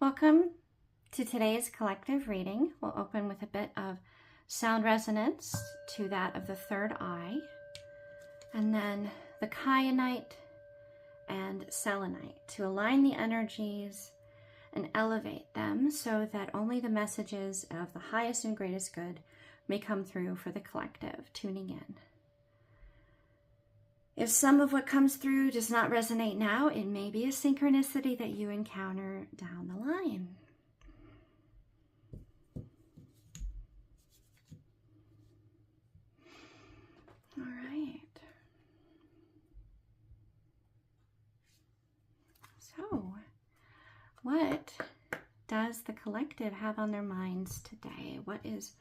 Welcome to today's collective reading. We'll open with a bit of sound resonance to that of the third eye, and then the kyanite and selenite to align the energies and elevate them so that only the messages of the highest and greatest good may come through for the collective tuning in. If some of what comes through does not resonate now, it may be a synchronicity that you encounter down the line. All right. So, what does the collective have on their minds today? What is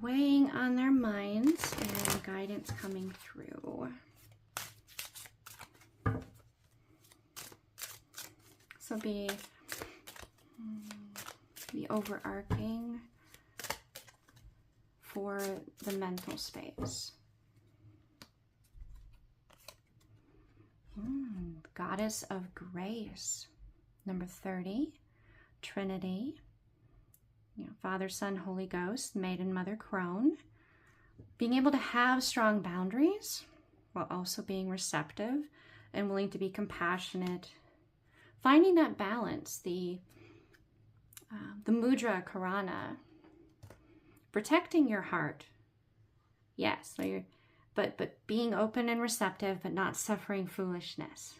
weighing on their minds and guidance coming through? This will be the overarching for the mental space. Goddess of Grace, number 30, Trinity, Father, Son, Holy Ghost, Maiden, Mother, Crone. Being able to have strong boundaries while also being receptive and willing to be compassionate. Finding that balance, the mudra karana, protecting your heart. Yes, but being open and receptive, but not suffering foolishness.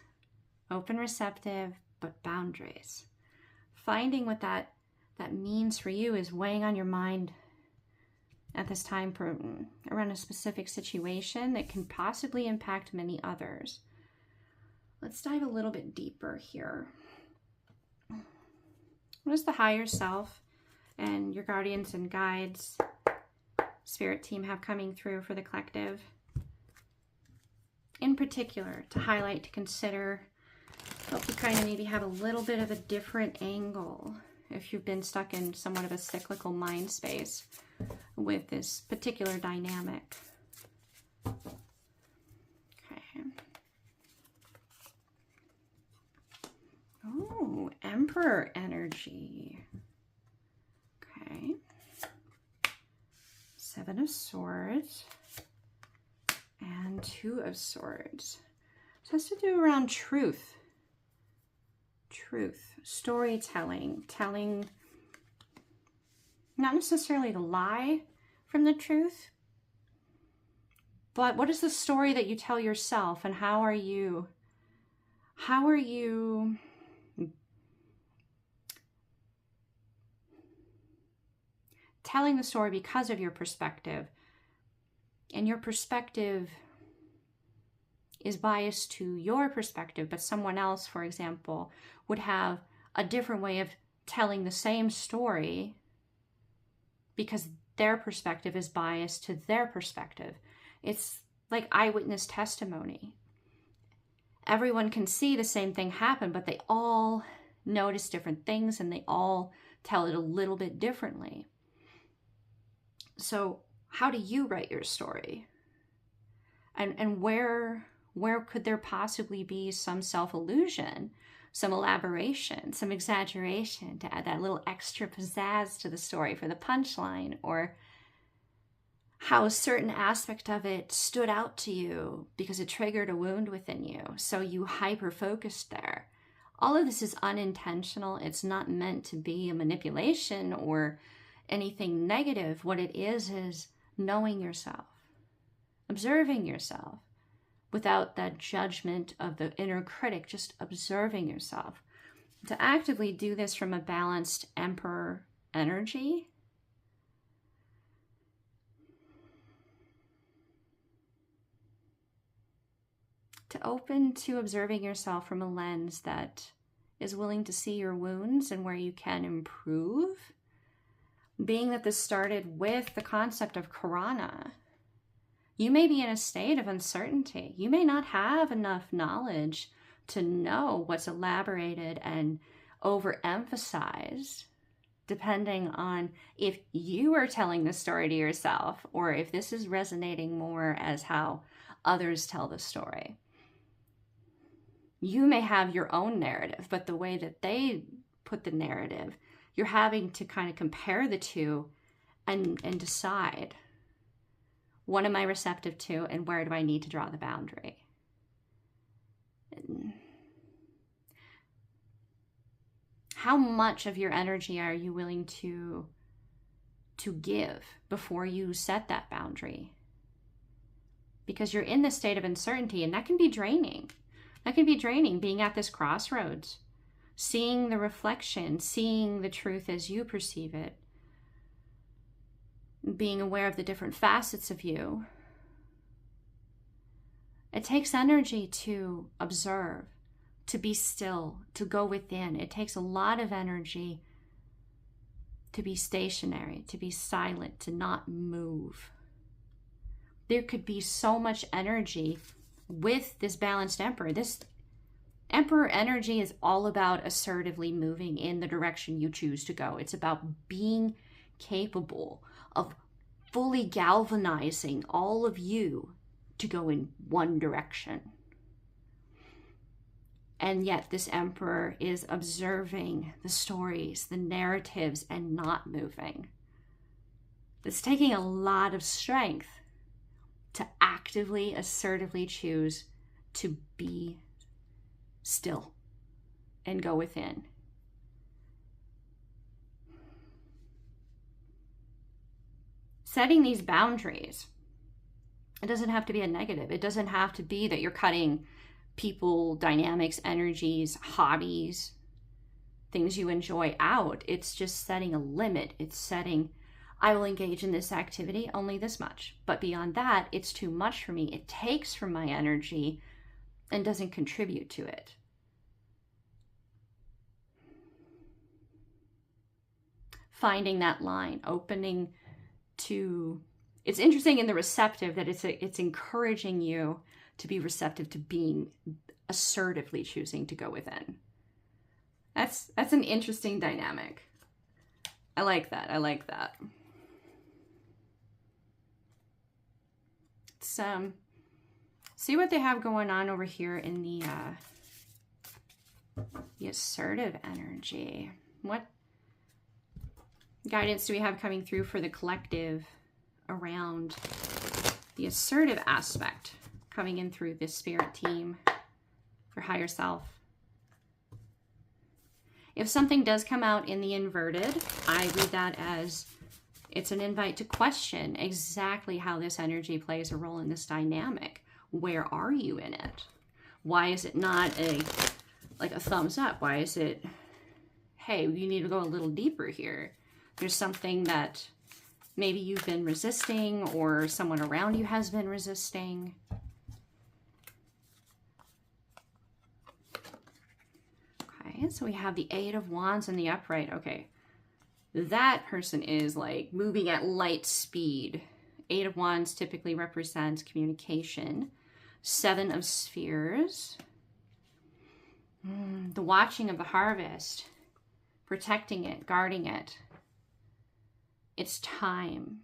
Open, receptive, but boundaries. Finding what that means for you is weighing on your mind at this time around a specific situation that can possibly impact many others. Let's dive a little bit deeper here. What does the higher self and your guardians and guides, spirit team have coming through for the collective? In particular, to highlight, to consider, help you kind of maybe have a little bit of a different angle if you've been stuck in somewhat of a cyclical mind space with this particular dynamic. Okay. Oh, Emperor energy. Okay. Seven of Swords and Two of Swords. This has to do around truth. Truth, storytelling, telling not necessarily the lie from the truth, but what is the story that you tell yourself, and how are you telling the story because of your perspective, and your perspective is biased to your perspective, but someone else, for example, would have a different way of telling the same story because their perspective is biased to their perspective. It's like eyewitness testimony. Everyone can see the same thing happen, but they all notice different things and they all tell it a little bit differently. So how do you write your story? And where could there possibly be some self-illusion, some elaboration, some exaggeration to add that little extra pizzazz to the story for the punchline, or how a certain aspect of it stood out to you because it triggered a wound within you, so you hyper-focused there. All of this is unintentional. It's not meant to be a manipulation or anything negative. What it is knowing yourself, observing yourself, without that judgment of the inner critic, just observing yourself. To actively do this from a balanced Emperor energy, to open to observing yourself from a lens that is willing to see your wounds and where you can improve. Being that this started with the concept of Karana, you may be in a state of uncertainty. You may not have enough knowledge to know what's elaborated and overemphasized, depending on if you are telling the story to yourself or if this is resonating more as how others tell the story. You may have your own narrative, but the way that they put the narrative. You're having to kind of compare the two and decide, what am I receptive to and where do I need to draw the boundary? How much of your energy are you willing to give before you set that boundary? Because you're in this state of uncertainty, and that can be draining. That can be draining, being at this crossroads, seeing the reflection, seeing the truth as you perceive it, being aware of the different facets of you. It takes energy to observe, to be still, to go within. It takes a lot of energy to be stationary, to be silent, to not move. There could be so much energy with this balanced Emperor. This Emperor energy is all about assertively moving in the direction you choose to go. It's about being capable of fully galvanizing all of you to go in one direction. And yet this Emperor is observing the stories, the narratives, and not moving. It's taking a lot of strength to actively, assertively choose to be still and go within. Setting these boundaries, it doesn't have to be a negative. It doesn't have to be that you're cutting people, dynamics, energies, hobbies, things you enjoy out. It's just setting a limit. It's setting, I will engage in this activity only this much. But beyond that, it's too much for me. It takes from my energy and doesn't contribute to it. Finding that line, opening to, it's interesting in the receptive that it's encouraging you to be receptive to being assertively choosing to go within. That's an interesting dynamic. I like that. I like that. Let's see what they have going on over here in the assertive energy. What guidance do we have coming through for the collective around the assertive aspect coming in through this spirit team for higher self? If something does come out in the inverted, I read that as it's an invite to question exactly how this energy plays a role in this dynamic. Where are you in it? Why is it not like a thumbs up? Why is it, hey, you need to go a little deeper here? There's something that maybe you've been resisting or someone around you has been resisting. Okay, so we have the Eight of Wands and the upright. Okay, that person is like moving at light speed. Eight of Wands typically represents communication. Seven of Spheres. The watching of the harvest. Protecting it, guarding it. It's time.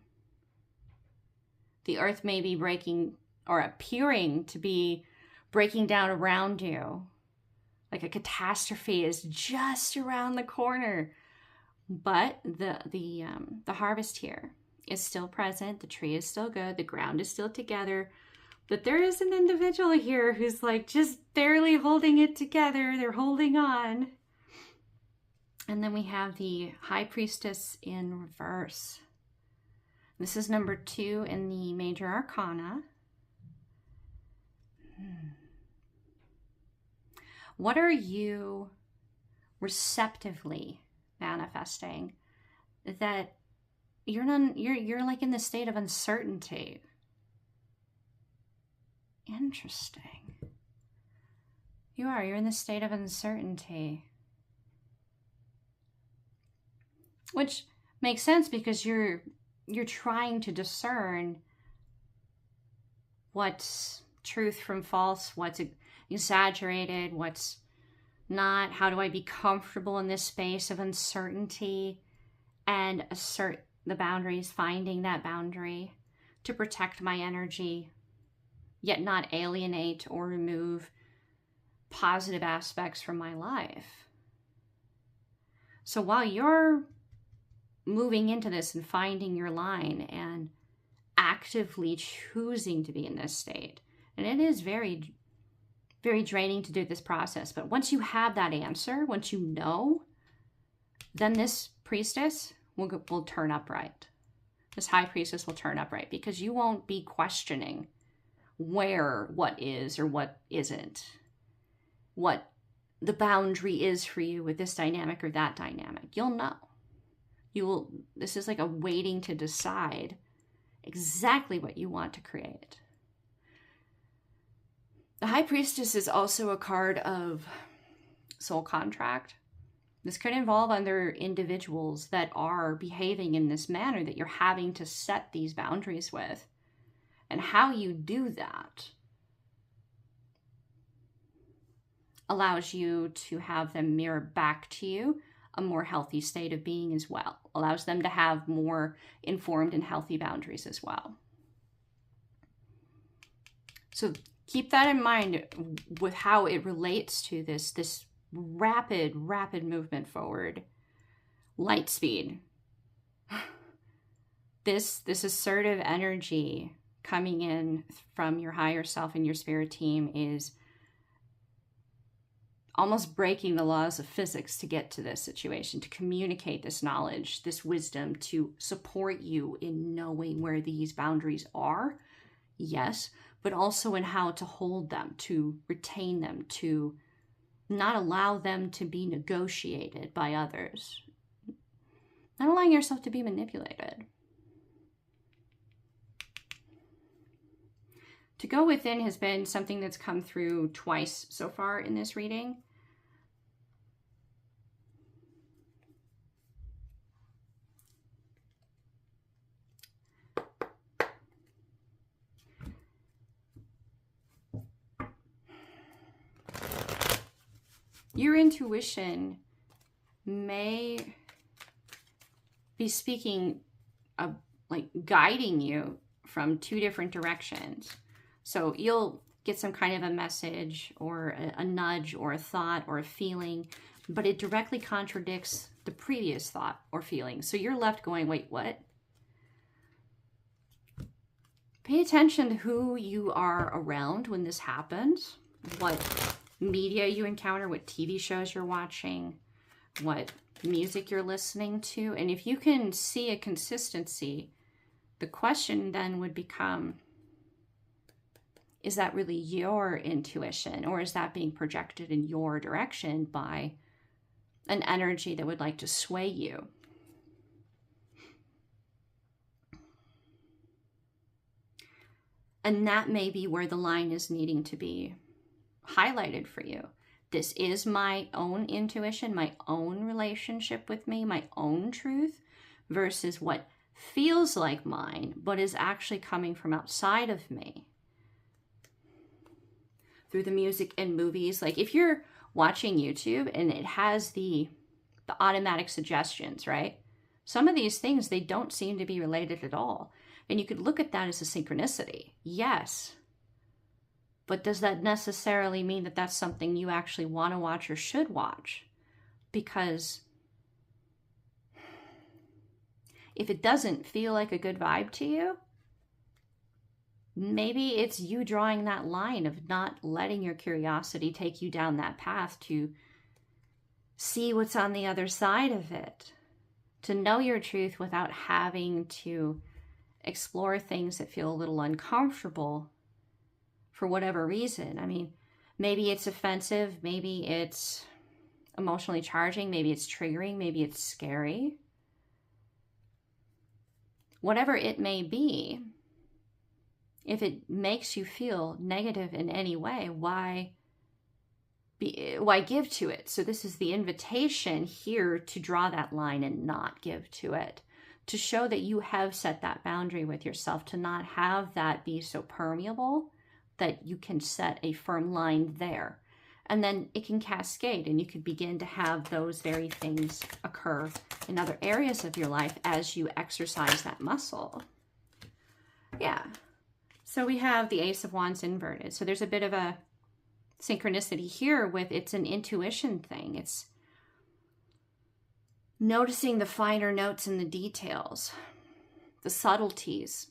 The earth may be breaking or appearing to be breaking down around you. Like a catastrophe is just around the corner. But the harvest here is still present. The tree is still good. The ground is still together. But there is an individual here who's like just barely holding it together. They're holding on. And then we have the High Priestess in reverse. This is number 2 in the Major Arcana. What are you receptively manifesting that you're like in the state of uncertainty? Interesting. You're in the state of uncertainty. Which makes sense because you're trying to discern what's truth from false, what's exaggerated, what's not. How do I be comfortable in this space of uncertainty and assert the boundaries, finding that boundary to protect my energy, yet not alienate or remove positive aspects from my life. So while you're moving into this and finding your line and actively choosing to be in this state, and it is very, very draining to do this process, but once you have that answer, once you know, then this priestess will turn upright. This high priestess will turn upright, because you won't be questioning what is or what isn't, what the boundary is for you with this dynamic or that dynamic. You'll know. This is like a waiting to decide exactly what you want to create. The high priestess is also a card of soul contract. This could involve other individuals that are behaving in this manner that you're having to set these boundaries with. And how you do that allows you to have them mirror back to you a more healthy state of being as well. Allows them to have more informed and healthy boundaries as well. So keep that in mind with how it relates to this rapid movement forward. Light speed. This assertive energy coming in from your higher self and your spirit team is almost breaking the laws of physics to get to this situation, to communicate this knowledge, this wisdom, to support you in knowing where these boundaries are, yes, but also in how to hold them, to retain them, to not allow them to be negotiated by others, not allowing yourself to be manipulated. To go within has been something that's come through twice so far in this reading. Your intuition may be speaking of, like, guiding you from two different directions. So you'll get some kind of a message or a nudge or a thought or a feeling, but it directly contradicts the previous thought or feeling. So you're left going, wait, what? Pay attention to who you are around when this happens, what media you encounter, what TV shows you're watching, what music you're listening to. And if you can see a consistency, the question then would become, is that really your intuition, or is that being projected in your direction by an energy that would like to sway you? And that may be where the line is needing to be highlighted for you. This is my own intuition, my own relationship with me, my own truth, versus what feels like mine, but is actually coming from outside of me. Through the music and movies, like if you're watching YouTube and it has the automatic suggestions, right? Some of these things, they don't seem to be related at all. And you could look at that as a synchronicity. Yes. But does that necessarily mean that that's something you actually want to watch or should watch? Because if it doesn't feel like a good vibe to you, maybe it's you drawing that line of not letting your curiosity take you down that path to see what's on the other side of it, to know your truth without having to explore things that feel a little uncomfortable for whatever reason. I mean, maybe it's offensive, maybe it's emotionally charging, maybe it's triggering, maybe it's scary. Whatever it may be, if it makes you feel negative in any way, why give to it? So this is the invitation here to draw that line and not give to it, to show that you have set that boundary with yourself, to not have that be so permeable that you can set a firm line there. And then it can cascade, and you could begin to have those very things occur in other areas of your life as you exercise that muscle. Yeah. So we have the Ace of Wands inverted. So there's a bit of a synchronicity here with, it's an intuition thing. It's Noticing the finer notes and the details, the subtleties.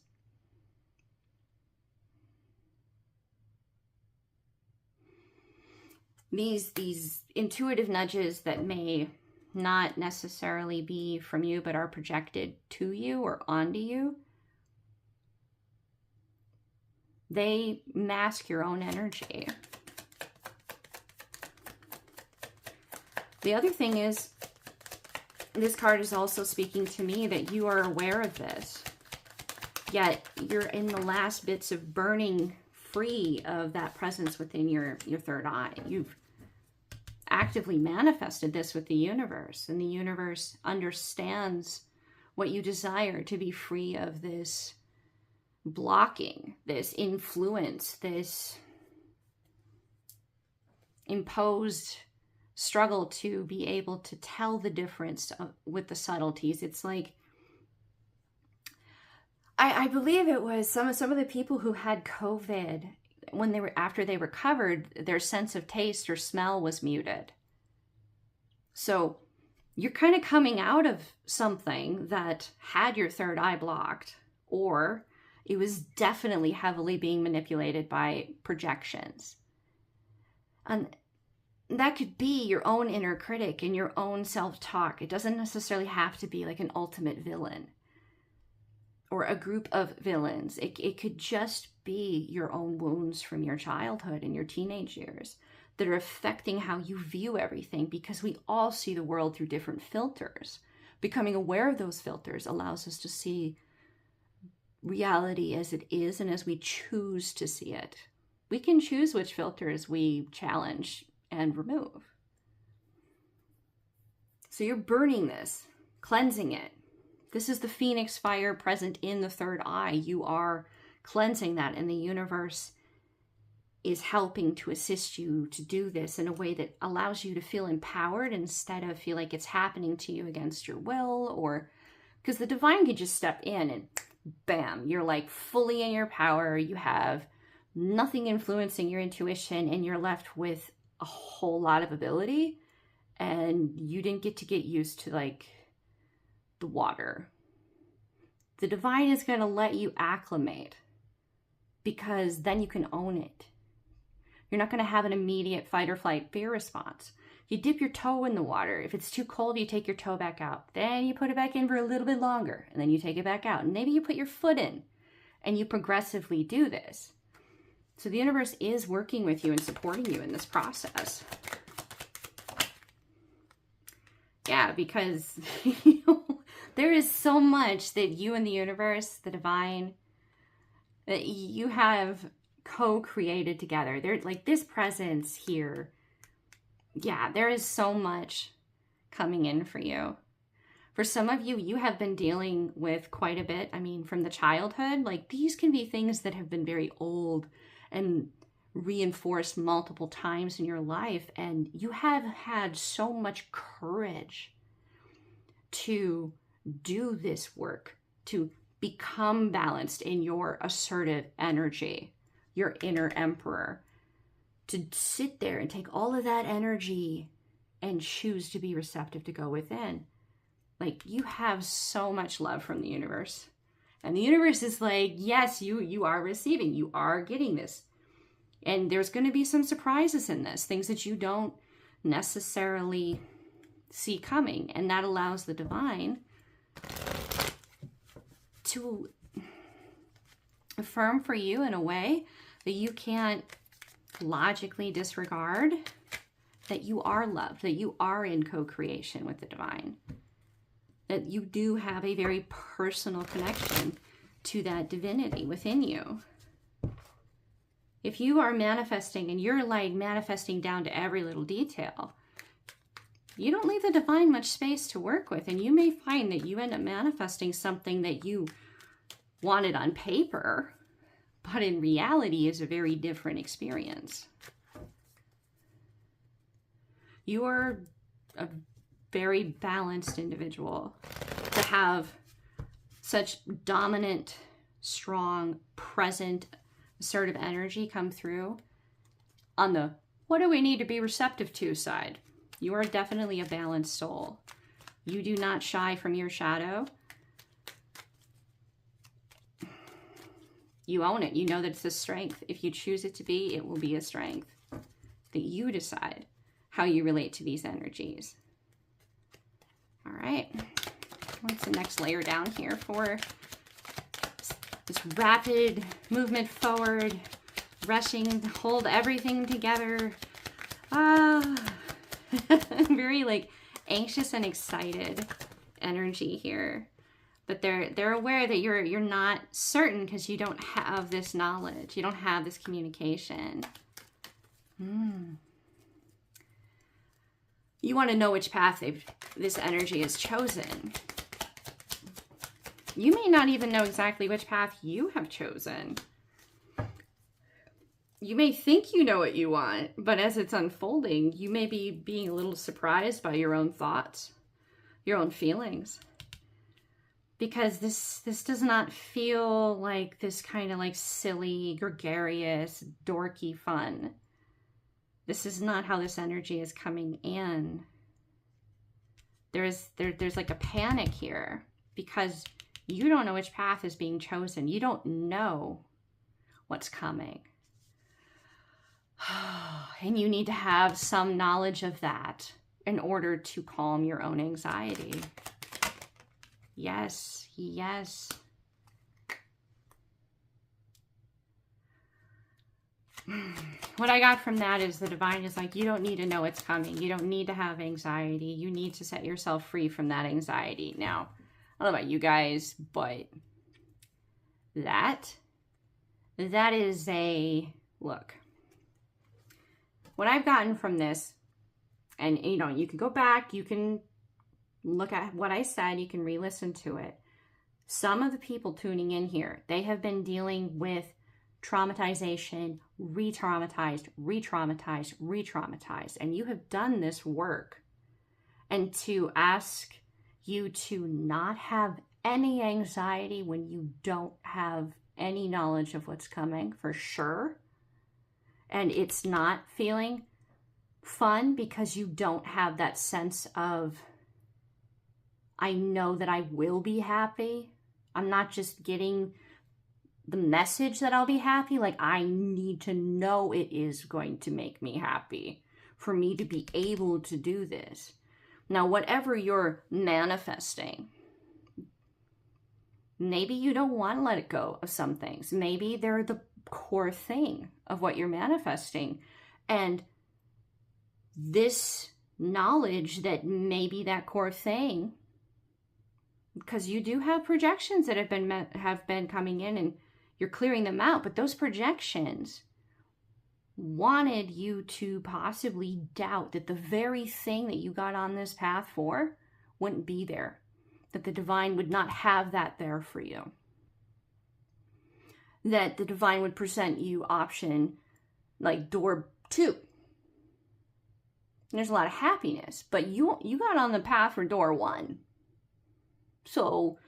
These intuitive nudges that may not necessarily be from you, but are projected to you or onto you, they mask your own energy. The other thing is, this card is also speaking to me that you are aware of this, yet you're in the last bits of burning free of that presence within your third eye. You've actively manifested this with the universe, and the universe understands what you desire, to be free of this blocking, this influence, this imposed struggle to be able to tell the difference with the subtleties. It's like, I believe it was some of the people who had COVID, when they were, after they recovered, their sense of taste or smell was muted. So you're kind of coming out of something that had your third eye blocked, or it was definitely heavily being manipulated by projections. And that could be your own inner critic and your own self-talk. It doesn't necessarily have to be like an ultimate villain or a group of villains. It could just be your own wounds from your childhood and your teenage years that are affecting how you view everything, because we all see the world through different filters. Becoming aware of those filters allows us to see reality as it is and as we choose to see it. We can choose which filters we challenge and remove. So you're burning this, cleansing it. This is the phoenix fire present in the third eye. You are cleansing that, and the universe is helping to assist you to do this in a way that allows you to feel empowered instead of feel like it's happening to you against your will, or because the divine could just step in and bam, you're like fully in your power. You have nothing influencing your intuition, and you're left with a whole lot of ability, and you didn't get to get used to like the water. The divine is going to let you acclimate, because then you can own it. You're not going to have an immediate fight or flight fear response. You dip your toe in the water. If it's too cold, you take your toe back out. Then you put it back in for a little bit longer, and then you take it back out. And maybe you put your foot in, and you progressively do this. So the universe is working with you and supporting you in this process. Yeah, because there is so much that you and the universe, the divine, that you have co-created together. There's like this presence here. Yeah, there is so much coming in for you. For some of you, you have been dealing with quite a bit. I mean, from the childhood, like these can be things that have been very old and reinforced multiple times in your life. And you have had so much courage to do this work, to become balanced in your assertive energy, your inner emperor, to sit there and take all of that energy and choose to be receptive to go within. Like, you have so much love from the universe. And the universe is like, yes, you are receiving, you are getting this. And there's going to be some surprises in this, things that you don't necessarily see coming. And that allows the divine to affirm for you in a way that you can't logically disregard, that you are loved, that you are in co-creation with the divine, that you do have a very personal connection to that divinity within you. If you are manifesting and you're like manifesting down to every little detail, you don't leave the divine much space to work with, and you may find that you end up manifesting something that you wanted on paper, but in reality is a very different experience. You are a very balanced individual to have such dominant, strong, present, assertive energy come through on the what do we need to be receptive to side. You are definitely a balanced soul. You do not shy from your shadow. You own it. You know that it's a strength. If you choose it to be, it will be a strength. That you decide how you relate to these energies. All right. What's the next layer down here for this rapid movement forward, rushing, hold everything together. Very like anxious and excited energy here. But they're aware that you're not certain because you don't have this knowledge. You don't have this communication. You want to know which path this energy has chosen. You may not even know exactly which path you have chosen. You may think you know what you want, but as it's unfolding, you may be being a little surprised by your own thoughts, your own feelings. Because this does not feel like this kind of like silly, gregarious, dorky fun. This is not how this energy is coming in. There's like a panic here because you don't know which path is being chosen. You don't know what's coming. And you need to have some knowledge of that in order to calm your own anxiety. Yes, yes. What I got from that is the divine is like, you don't need to know it's coming. You don't need to have anxiety. You need to set yourself free from that anxiety. Now, I don't know about you guys, but that is a look. What I've gotten from this, and you know, you can go back, you can look at what I said, you can re-listen to it. Some of the people tuning in here, they have been dealing with traumatization, re-traumatized, re-traumatized, re-traumatized, and you have done this work. And to ask you to not have any anxiety when you don't have any knowledge of what's coming, for sure, and it's not feeling fun because you don't have that sense of, I know that I will be happy. I'm not just getting the message that I'll be happy. Like, I need to know it is going to make me happy for me to be able to do this. Now, whatever you're manifesting, maybe you don't want to let it go of some things. Maybe they're the core thing of what you're manifesting. And this knowledge that maybe that core thing, because you do have projections that have been coming in and you're clearing them out, but those projections wanted you to possibly doubt that the very thing that you got on this path for wouldn't be there, that the divine would not have that there for you, that the divine would present you option like door 2. And there's a lot of happiness, but you got on the path for door 1. So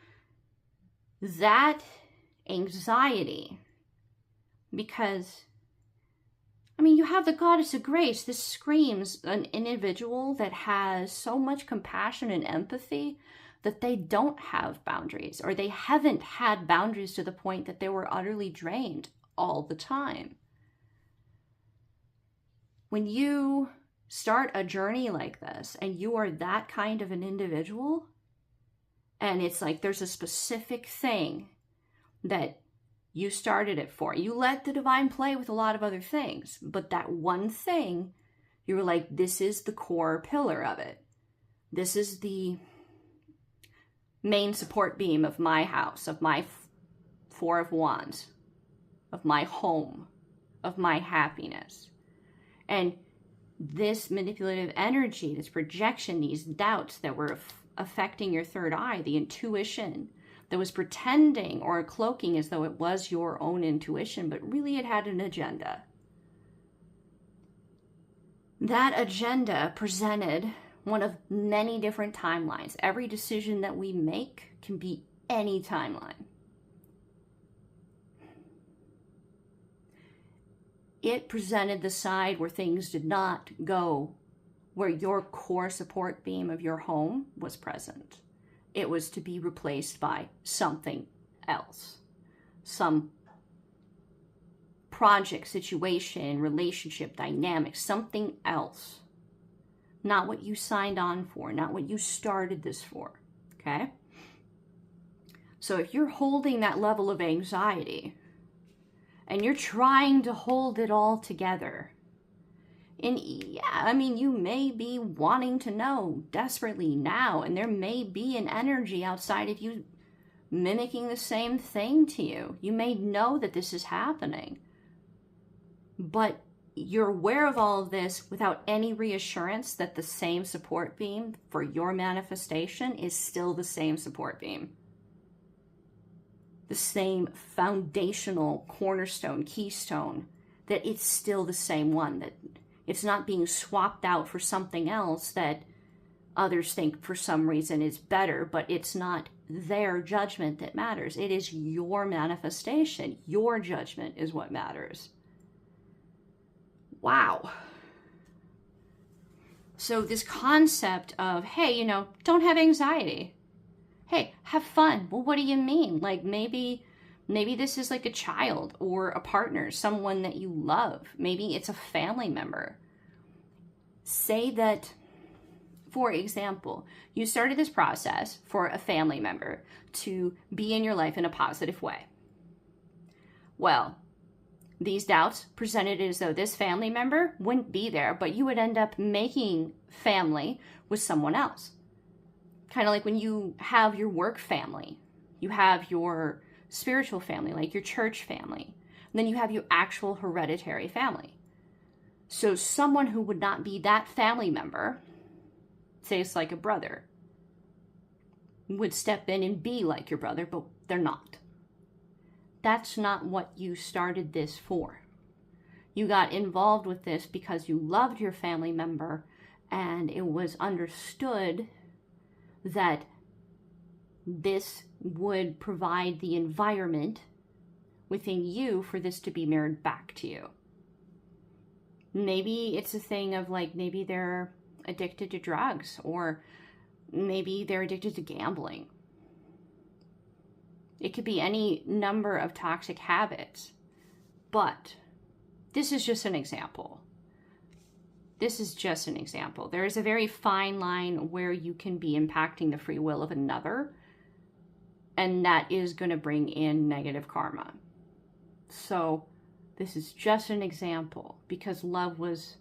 that anxiety, because, I mean, you have the goddess of grace. This screams an individual that has so much compassion and empathy that they don't have boundaries, or they haven't had boundaries to the point that they were utterly drained all the time. When you start a journey like this and you are that kind of an individual, and it's like there's a specific thing that you started it for. You let the divine play with a lot of other things, but that one thing, you were like, this is the core pillar of it. This is the main support beam of my house, of my 4 of Wands, of my home, of my happiness. And this manipulative energy, this projection, these doubts that were affecting your third eye, the intuition that was pretending or cloaking as though it was your own intuition, but really it had an agenda. That agenda presented one of many different timelines. Every decision that we make can be any timeline. It presented the side where things did not go where your core support beam of your home was present. It was to be replaced by something else. Some project, situation, relationship, dynamic, something else. Not what you signed on for, not what you started this for, okay? So if you're holding that level of anxiety and you're trying to hold it all together, and yeah, I mean, you may be wanting to know desperately now, and there may be an energy outside of you mimicking the same thing to you. You may know that this is happening, but you're aware of all of this without any reassurance that the same support beam for your manifestation is still the same support beam. The same foundational cornerstone, keystone, that it's still the same one, that it's not being swapped out for something else that others think for some reason is better, but it's not their judgment that matters. It is your manifestation. Your judgment is what matters. Wow. So this concept of, hey, you know, don't have anxiety. Hey, have fun. Well, what do you mean? Like maybe this is like a child or a partner, someone that you love. Maybe it's a family member. Say that, for example, you started this process for a family member to be in your life in a positive way. Well, these doubts presented as though this family member wouldn't be there, but you would end up making family with someone else. Kind of like when you have your work family, you have your spiritual family, like your church family, and then you have your actual hereditary family. So someone who would not be that family member, say it's like a brother, would step in and be like your brother, but they're not. That's not what you started this for. You got involved with this because you loved your family member, and it was understood that this would provide the environment within you for this to be mirrored back to you. Maybe it's a thing of like, maybe they're addicted to drugs, or maybe they're addicted to gambling. It could be any number of toxic habits, but this is just an example. This is just an example. There is a very fine line where you can be impacting the free will of another, and that is going to bring in negative karma. So this is just an example because love was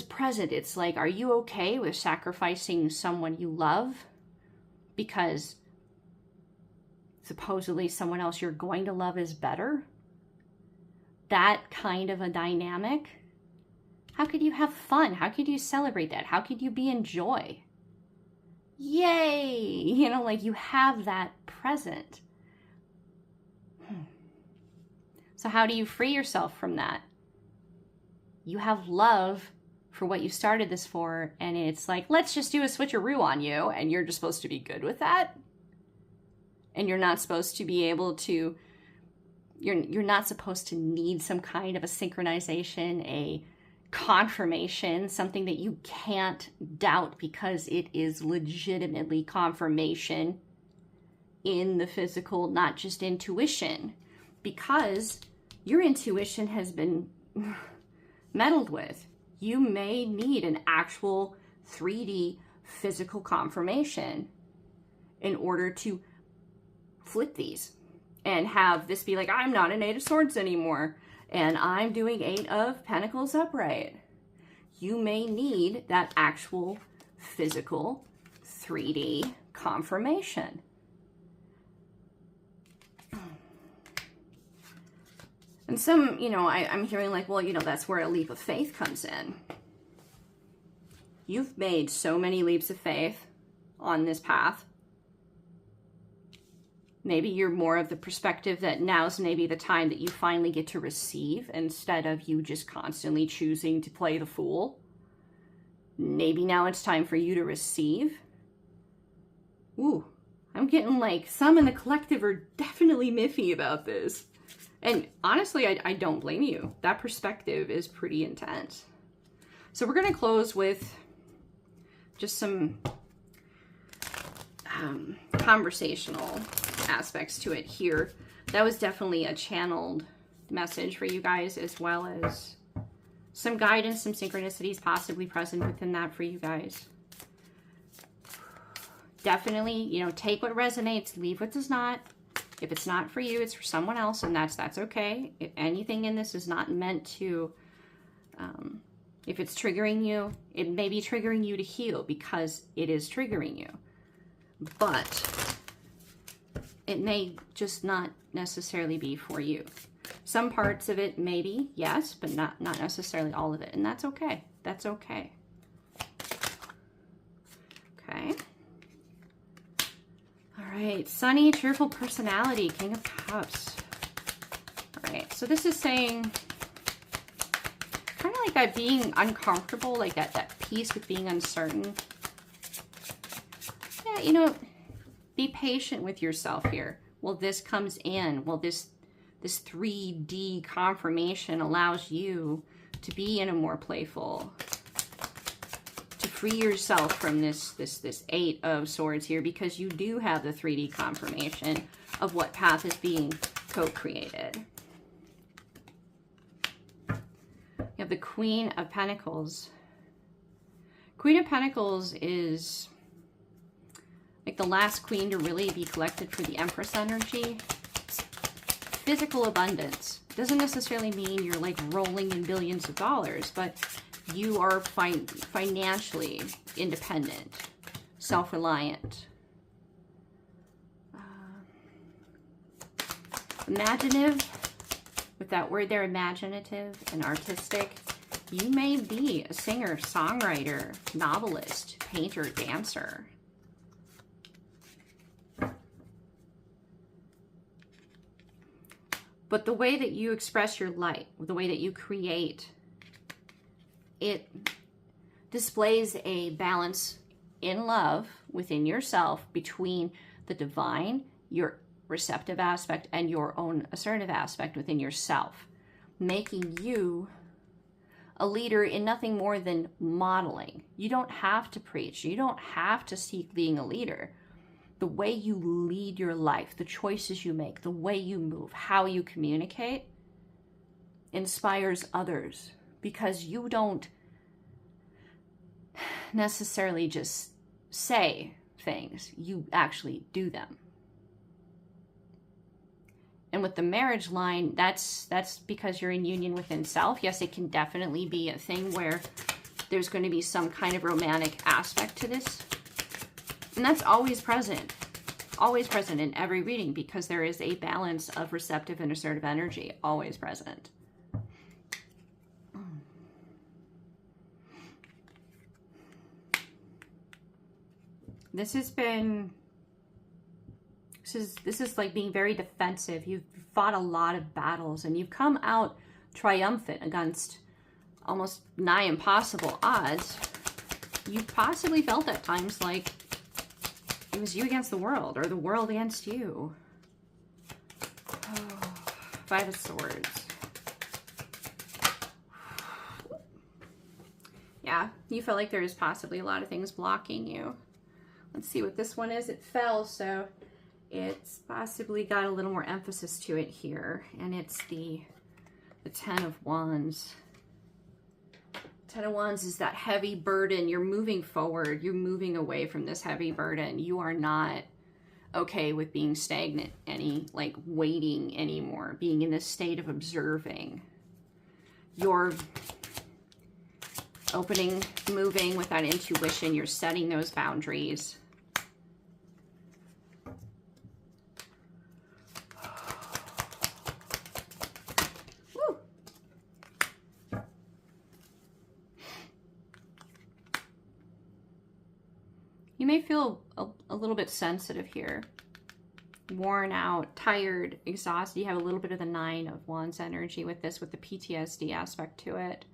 present. It's like, are you okay with sacrificing someone you love because supposedly someone else you're going to love is better? That kind of a dynamic. How could you have fun? How could you celebrate that? How could you be in joy? Yay! You know, like you have that present. So how do you free yourself from that? You have love for what you started this for, and it's like, let's just do a switcheroo on you, and you're just supposed to be good with that? And you're not supposed to be able to, you're not supposed to need some kind of a synchronization, a confirmation, something that you can't doubt because it is legitimately confirmation in the physical, not just intuition, because your intuition has been meddled with. You may need an actual 3D physical confirmation in order to flip these and have this be like, I'm not an 8 of Swords anymore, and I'm doing 8 of Pentacles upright. You may need that actual physical 3D confirmation. And some, you know, I'm hearing like, well, you know, that's where a leap of faith comes in. You've made so many leaps of faith on this path. Maybe you're more of the perspective that now's maybe the time that you finally get to receive instead of you just constantly choosing to play the fool. Maybe now it's time for you to receive. Ooh, I'm getting like some in the collective are definitely miffy about this. And honestly, I don't blame you. That perspective is pretty intense. So we're going to close with just some conversational aspects to it here. That was definitely a channeled message for you guys, as well as some guidance, some synchronicities possibly present within that for you guys. Definitely, you know, take what resonates, leave what does not. If it's not for you, it's for someone else, and that's okay. If anything in this is not meant to, if it's triggering you, it may be triggering you to heal because it is triggering you. But it may just not necessarily be for you. Some parts of it maybe, yes, but not necessarily all of it. And that's okay. That's okay. Okay. All right. Sunny, cheerful personality, King of Cups. All right. So this is saying kind of like that being uncomfortable, like that peace with being uncertain. Yeah, you know, be patient with yourself here. Well, this comes in. Well, this 3D confirmation allows you to be in a more playful, to free yourself from this Eight of Swords here, because you do have the 3D confirmation of what path is being co-created. You have the Queen of Pentacles. Queen of Pentacles is like the last queen to really be collected for the Empress energy. Physical abundance doesn't necessarily mean you're like rolling in billions of dollars, but you are financially independent, self-reliant, imaginative. With that word there, imaginative and artistic. You may be a singer, songwriter, novelist, painter, dancer. But the way that you express your light, the way that you create, it displays a balance in love within yourself between the divine, your receptive aspect, and your own assertive aspect within yourself, making you a leader in nothing more than modeling. You don't have to preach. You don't have to seek being a leader. The way you lead your life, the choices you make, the way you move, how you communicate inspires others, because you don't necessarily just say things, you actually do them. And with the marriage line, that's because you're in union within self. Yes, it can definitely be a thing where there's going to be some kind of romantic aspect to this. And that's always present in every reading, because there is a balance of receptive and assertive energy, always present. This is like being very defensive. You've fought a lot of battles and you've come out triumphant against almost nigh impossible odds. You possibly felt at times like it was you against the world, or the world against you. Oh, Five of Swords. Yeah, you felt like there is possibly a lot of things blocking you. Let's see what this one is. It fell, so it's possibly got a little more emphasis to it here. And it's the Ten of Wands. Ten of Wands is that heavy burden. You're moving forward. You're moving away from this heavy burden. You are not okay with being stagnant, like waiting anymore, being in this state of observing. You're opening, moving with that intuition. You're setting those boundaries. You may feel a little bit sensitive here, worn out, tired, exhausted. You have a little bit of the Nine of Wands energy with this, with the PTSD aspect to it.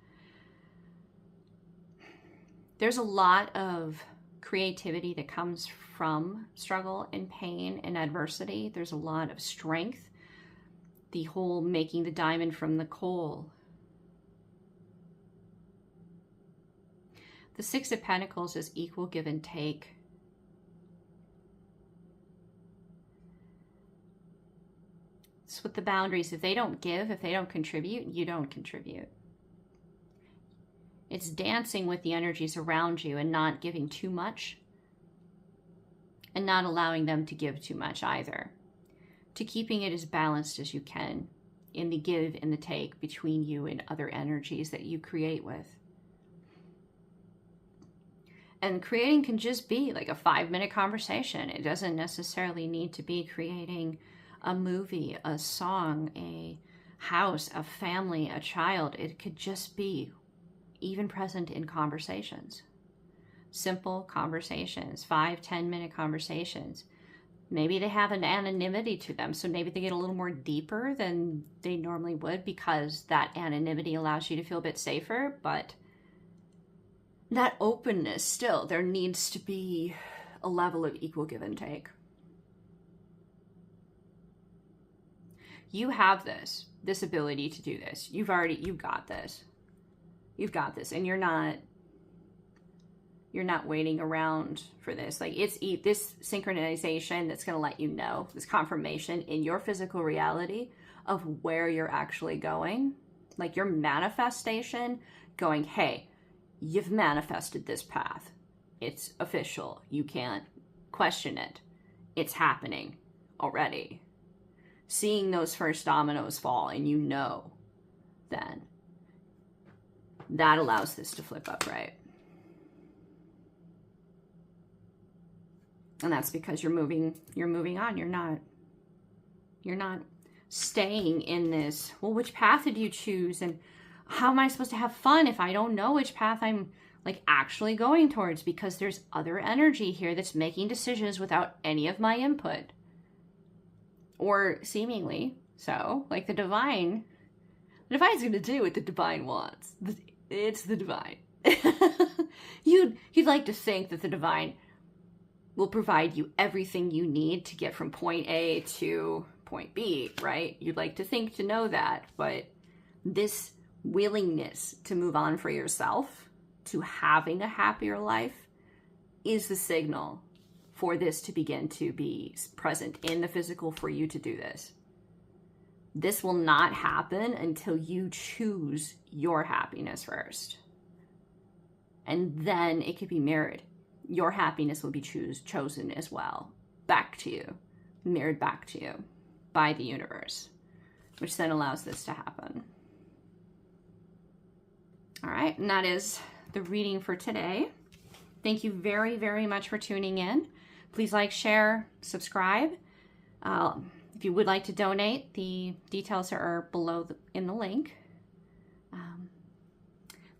There's a lot of creativity that comes from struggle and pain and adversity. There's a lot of strength. The whole making the diamond from the coal. The Six of Pentacles is equal give and take. It's with the boundaries. If they don't give, if they don't contribute, you don't contribute. It's dancing with the energies around you and not giving too much and not allowing them to give too much either. To keeping it as balanced as you can in the give and the take between you and other energies that you create with. And creating can just be like a 5-minute conversation. It doesn't necessarily need to be creating a movie, a song, a house, a family, a child. It could just be even present in conversations. Simple conversations, 5-10-minute conversations. Maybe they have an anonymity to them, so maybe they get a little more deeper than they normally would because that anonymity allows you to feel a bit safer, but that openness still, there needs to be a level of equal give and take. You have this ability to do this. You've got this. You've got this, and you're not waiting around for this. Like, it's this synchronization that's going to let you know, this confirmation in your physical reality of where you're actually going. Like your manifestation going, hey, you've manifested this path. It's official. You can't question it. It's happening already. Seeing those first dominoes fall, and you know then that allows this to flip upright. And that's because you're moving on. You're not staying in this, well, which path did you choose? And how am I supposed to have fun if I don't know which path I'm like actually going towards? Because there's other energy here that's making decisions without any of my input. Or seemingly so. Like the divine's going to do what the divine wants. It's the divine. You'd like to think that the divine will provide you everything you need to get from point A to point B, right? You'd like to think to know that, but this willingness to move on for yourself, to having a happier life, is the signal for this to begin to be present in the physical for you to do this. This will not happen until you choose your happiness first. And then it could be mirrored. Your happiness will be chosen as well, back to you, mirrored back to you by the universe, which then allows this to happen. All right, and that is the reading for today. Thank you very, very much for tuning in. Please like, share, subscribe. If you would like to donate, the details are below in the link. The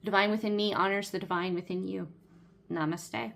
divine within me honors the divine within you. Namaste.